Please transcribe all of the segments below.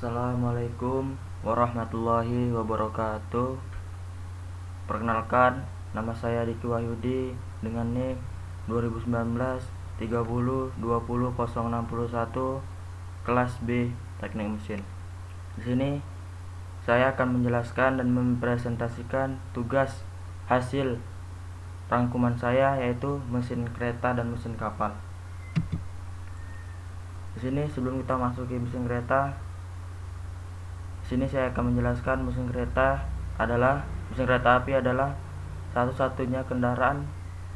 Assalamualaikum warahmatullahi wabarakatuh. Perkenalkan, nama saya Diki Wahyudi dengan NIM 2019 30 20 061 kelas B Teknik Mesin. Di sini saya akan menjelaskan dan mempresentasikan tugas hasil rangkuman saya, yaitu mesin kereta dan mesin kapal. Di sini sebelum kita masuki mesin kereta, sini saya akan menjelaskan mesin kereta api adalah satu-satunya kendaraan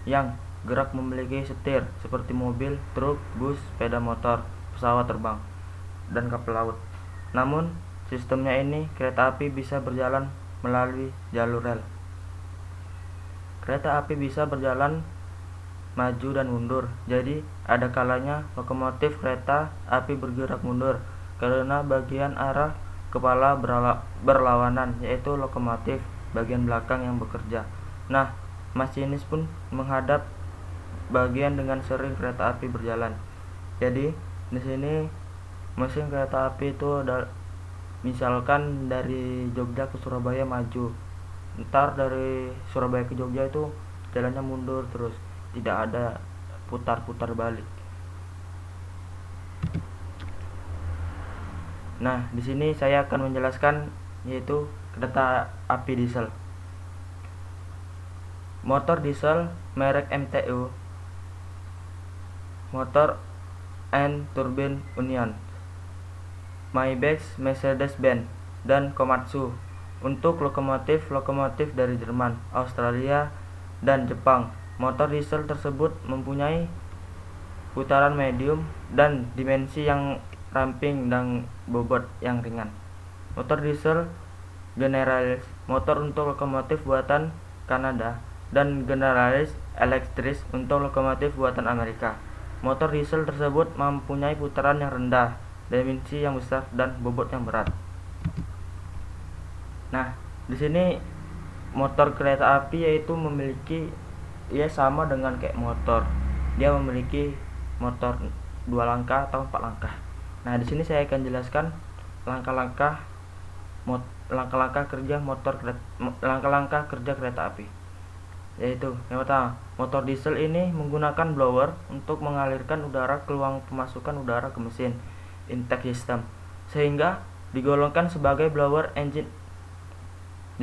yang gerak memiliki setir seperti mobil, truk, bus, sepeda motor, pesawat terbang, dan kapal laut. Namun sistemnya ini kereta api bisa berjalan melalui jalur rel. Kereta api bisa berjalan maju dan mundur. Jadi ada kalanya lokomotif kereta api bergerak mundur karena bagian arah kepala berlawanan, yaitu lokomotif bagian belakang yang bekerja. Nah, masinis pun menghadap bagian dengan sering kereta api berjalan. Jadi di sini mesin kereta api itu misalkan dari Jogja ke Surabaya maju, ntar dari Surabaya ke Jogja itu jalannya mundur terus, tidak ada putar-putar balik. Nah, di sini saya akan menjelaskan yaitu kereta api diesel. Motor diesel merek MTU, Motor and Turbine Union, Maybach, Mercedes-Benz, dan Komatsu. Untuk lokomotif dari Jerman, Australia, dan Jepang, motor diesel tersebut mempunyai putaran medium dan dimensi yang ramping dan bobot yang ringan. Motor diesel Generalis, motor untuk lokomotif buatan Kanada, dan Generalis Electric untuk lokomotif buatan Amerika. Motor diesel tersebut mempunyai putaran yang rendah, dimensi yang besar, dan bobot yang berat. Nah, di sini motor kereta api yaitu memiliki sama dengan kayak motor. Dia memiliki motor 2 langkah atau 4 langkah. Nah, di sini saya akan jelaskan langkah-langkah kerja kereta api. Yaitu yang pertama, motor diesel ini menggunakan blower untuk mengalirkan udara ke ruang pemasukan udara ke mesin intake system, sehingga digolongkan sebagai blower engine.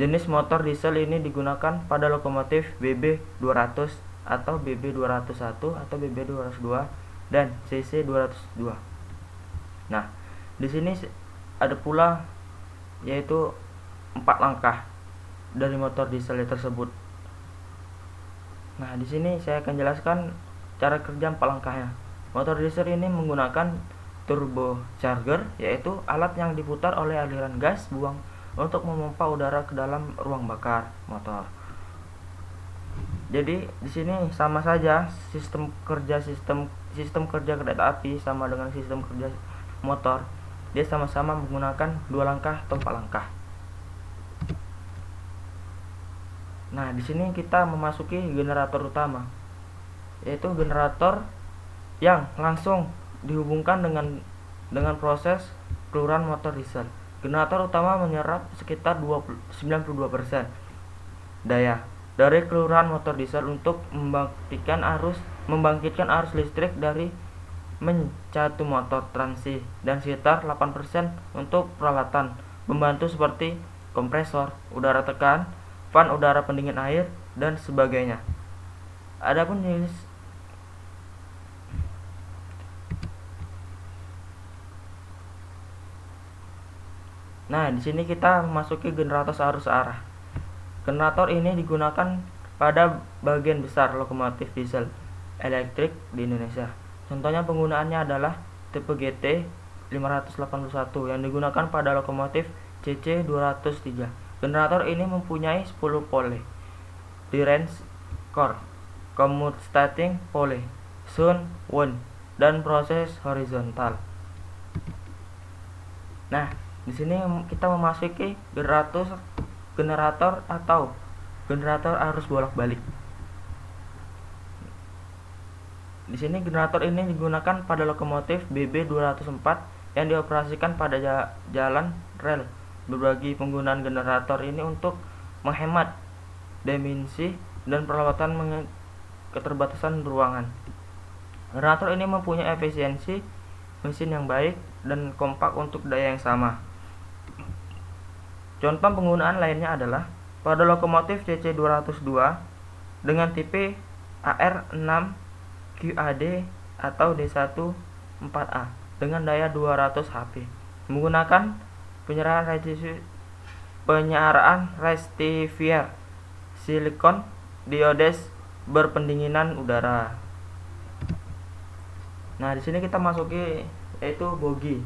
Jenis motor diesel ini digunakan pada lokomotif BB200 atau BB201 atau BB202 dan CC202. Nah, di sini ada pula yaitu 4 langkah dari motor diesel tersebut. Nah, di sini saya akan jelaskan cara kerja 4 langkahnya. Motor diesel ini menggunakan turbocharger, yaitu alat yang diputar oleh aliran gas buang untuk memompa udara ke dalam ruang bakar motor. Jadi di sini sama saja sistem kerja kereta api sama dengan sistem kerja motor. Dia sama-sama menggunakan 2 langkah atau 4 langkah. Nah, di sini kita memasuki generator utama, yaitu generator yang langsung dihubungkan dengan proses keluaran motor diesel. Generator utama menyerap sekitar 92% daya dari keluaran motor diesel untuk membangkitkan arus listrik dari mencatu motor transi, dan sekitar 8% untuk peralatan pembantu seperti kompresor, udara tekan, fan udara pendingin air, dan sebagainya. Adapun jenis Nah, di sini kita memasuki generator arus arah. Generator ini digunakan pada bagian besar lokomotif diesel elektrik di Indonesia. Contohnya penggunaannya adalah tipe GT 581 yang digunakan pada lokomotif CC 203. Generator ini mempunyai 10 pole, direct core, commuting pole, shunt, wound, dan proses horizontal. Nah, di sini kita memasuki generator atau generator arus bolak-balik. Di sini generator ini digunakan pada lokomotif BB204 yang dioperasikan pada jalan rel. Berbagi penggunaan generator ini untuk menghemat dimensi dan peralatan keterbatasan ruangan. Generator ini mempunyai efisiensi mesin yang baik dan kompak untuk daya yang sama. Contoh penggunaan lainnya adalah pada lokomotif CC202 dengan tipe AR6 QAD atau D14A dengan daya 200 HP menggunakan penyaraan rectifier silikon diodes berpendinginan udara. Nah, di sini kita masuki yaitu bogi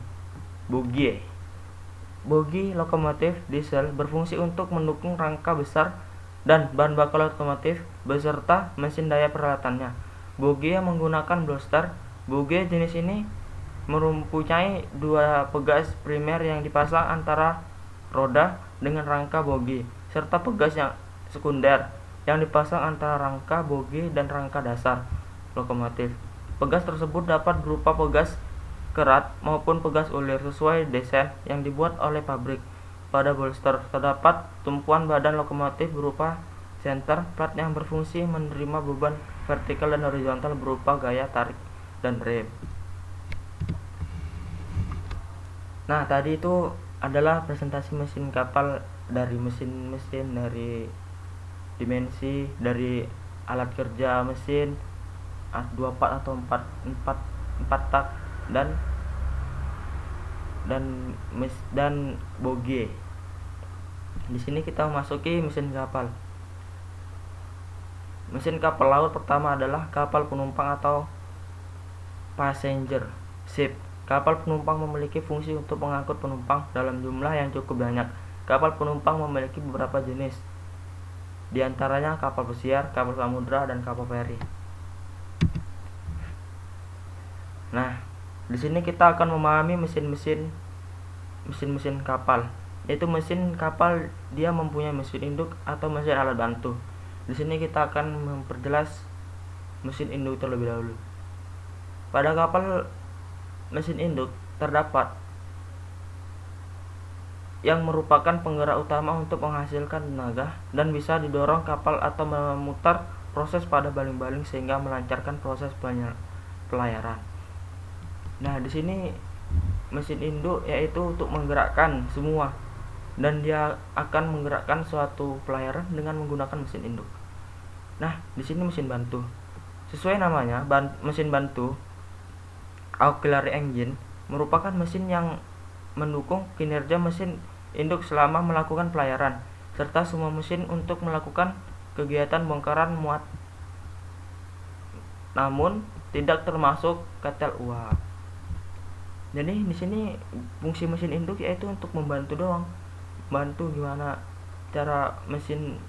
lokomotif diesel berfungsi untuk mendukung rangka besar dan bahan bakar lokomotif beserta mesin daya peralatannya. Bogi yang menggunakan booster. Bogi jenis ini mempunyai dua pegas primer yang dipasang antara roda dengan rangka bogi, serta pegas yang sekunder yang dipasang antara rangka bogi dan rangka dasar lokomotif. Pegas tersebut dapat berupa pegas kerat maupun pegas ulir sesuai desain yang dibuat oleh pabrik. Pada bolster terdapat tumpuan badan lokomotif berupa center plat yang berfungsi menerima beban vertikal dan horizontal berupa gaya tarik dan rem. Nah, tadi itu adalah presentasi mesin kapal, dari mesin-mesin, dari dimensi, dari alat kerja mesin 24 atau 4 tak dan bogie. Di sini kita memasuki mesin kapal. Mesin kapal laut pertama adalah kapal penumpang atau passenger ship. Kapal penumpang memiliki fungsi untuk mengangkut penumpang dalam jumlah yang cukup banyak. Kapal penumpang memiliki beberapa jenis, di antaranya kapal pesiar, kapal samudra, dan kapal feri. Nah, di sini kita akan memahami mesin-mesin kapal. Yaitu mesin kapal dia mempunyai mesin induk atau mesin alat bantu. Di sini kita akan memperjelas mesin induk terlebih dahulu. Pada kapal mesin induk terdapat yang merupakan penggerak utama untuk menghasilkan tenaga dan bisa didorong kapal atau memutar proses pada baling-baling sehingga melancarkan proses pelayaran. Nah, di sini mesin induk yaitu untuk menggerakkan semua, dan dia akan menggerakkan suatu pelayaran dengan menggunakan mesin induk. Nah, di sini mesin bantu. Sesuai namanya, mesin bantu auxiliary engine merupakan mesin yang mendukung kinerja mesin induk selama melakukan pelayaran, serta semua mesin untuk melakukan kegiatan bongkaran muat, namun tidak termasuk ketel uap. Jadi di sini fungsi mesin induk yaitu untuk membantu doang, bantu gimana cara mesin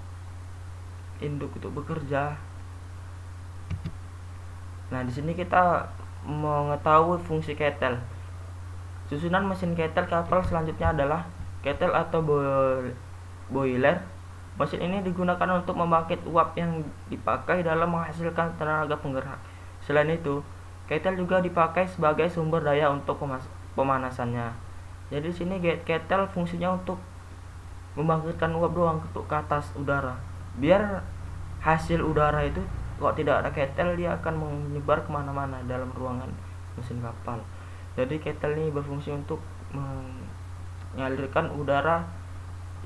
induk itu bekerja. Nah, di sini kita mengetahui fungsi ketel. Susunan mesin ketel kapal selanjutnya adalah ketel atau boiler. Mesin ini digunakan untuk membangkit uap yang dipakai dalam menghasilkan tenaga penggerak. Selain itu, ketel juga dipakai sebagai sumber daya untuk pemanasannya. Jadi di sini ketel fungsinya untuk membangkitkan uap doang ke atas udara. Biar hasil udara itu kalau tidak ada ketel dia akan menyebar kemana-mana dalam ruangan mesin kapal. Jadi ketel ini berfungsi untuk mengalirkan udara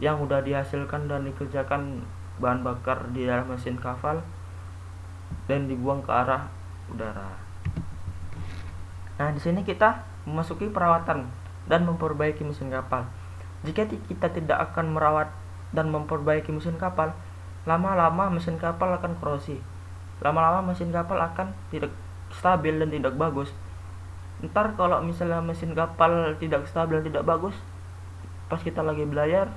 yang sudah dihasilkan dan dikerjakan bahan bakar di dalam mesin kapal dan dibuang ke arah udara. Nah, di sini kita memasuki perawatan dan memperbaiki mesin kapal. Jika kita tidak akan merawat dan memperbaiki mesin kapal, lama-lama mesin kapal akan korosi. Lama-lama mesin kapal akan tidak stabil dan tidak bagus. Ntar kalau misalnya mesin kapal tidak stabil, tidak bagus, pas kita lagi belayar,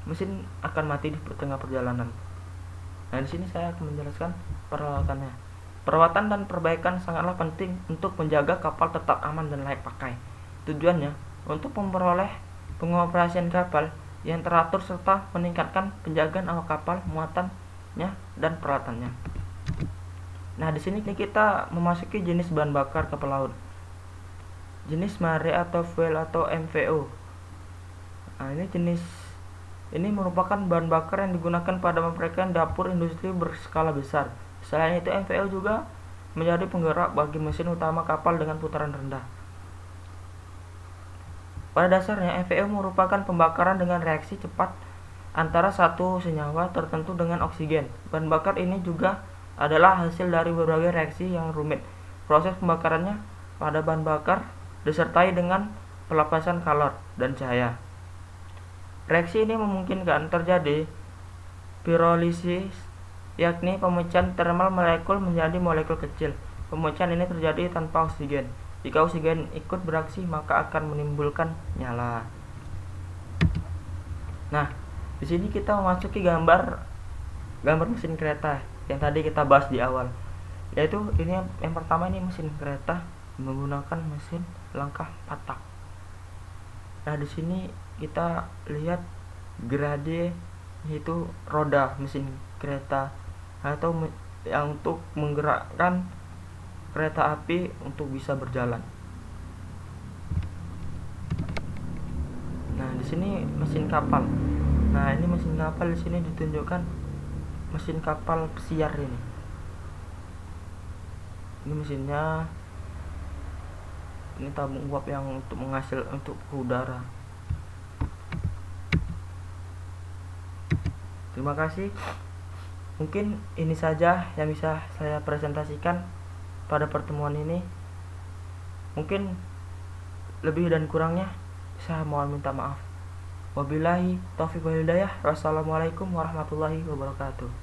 mesin akan mati di tengah perjalanan. Nah, di sini saya akan menjelaskan perawatannya. Perawatan dan perbaikan sangatlah penting untuk menjaga kapal tetap aman dan layak pakai. Tujuannya untuk memperoleh pengoperasian kapal yang teratur serta meningkatkan penjagaan awak kapal, muatannya, dan peralatannya. Nah, di sini kita memasuki jenis bahan bakar kapal laut. jenis mare atau fuel atau MVO. Nah, ini merupakan bahan bakar yang digunakan pada memperolehkan dapur industri berskala besar. Selain itu, MVO juga menjadi penggerak bagi mesin utama kapal dengan putaran rendah. Pada dasarnya, MVO merupakan pembakaran dengan reaksi cepat antara satu senyawa tertentu dengan oksigen. Bahan bakar ini juga adalah hasil dari berbagai reaksi yang rumit. Proses pembakarannya pada bahan bakar disertai dengan pelepasan kalor dan cahaya. Reaksi ini memungkinkan terjadi pirolisis, yakni pemecahan termal molekul menjadi molekul kecil. Pemecahan ini terjadi tanpa oksigen. Jika oksigen ikut beraksi, maka akan menimbulkan nyala. Nah, di sini kita memasuki gambar mesin kereta yang tadi kita bahas di awal. Yaitu ini yang pertama, ini mesin kereta menggunakan mesin langkah 4 tak. Nah, di sini kita lihat grade, yaitu roda mesin kereta atau yang untuk menggerakkan kereta api untuk bisa berjalan. Nah, di sini mesin kapal. Nah, ini mesin kapal, di sini ditunjukkan mesin kapal pesiar ini. Ini mesinnya. Ini tabung uap yang untuk untuk ke udara. Terima kasih. Mungkin ini saja yang bisa saya presentasikan pada pertemuan ini. Mungkin lebih dan kurangnya saya mohon minta maaf. Wabillahi taufiq wal hidayah. Wassalamualaikum warahmatullahi wabarakatuh.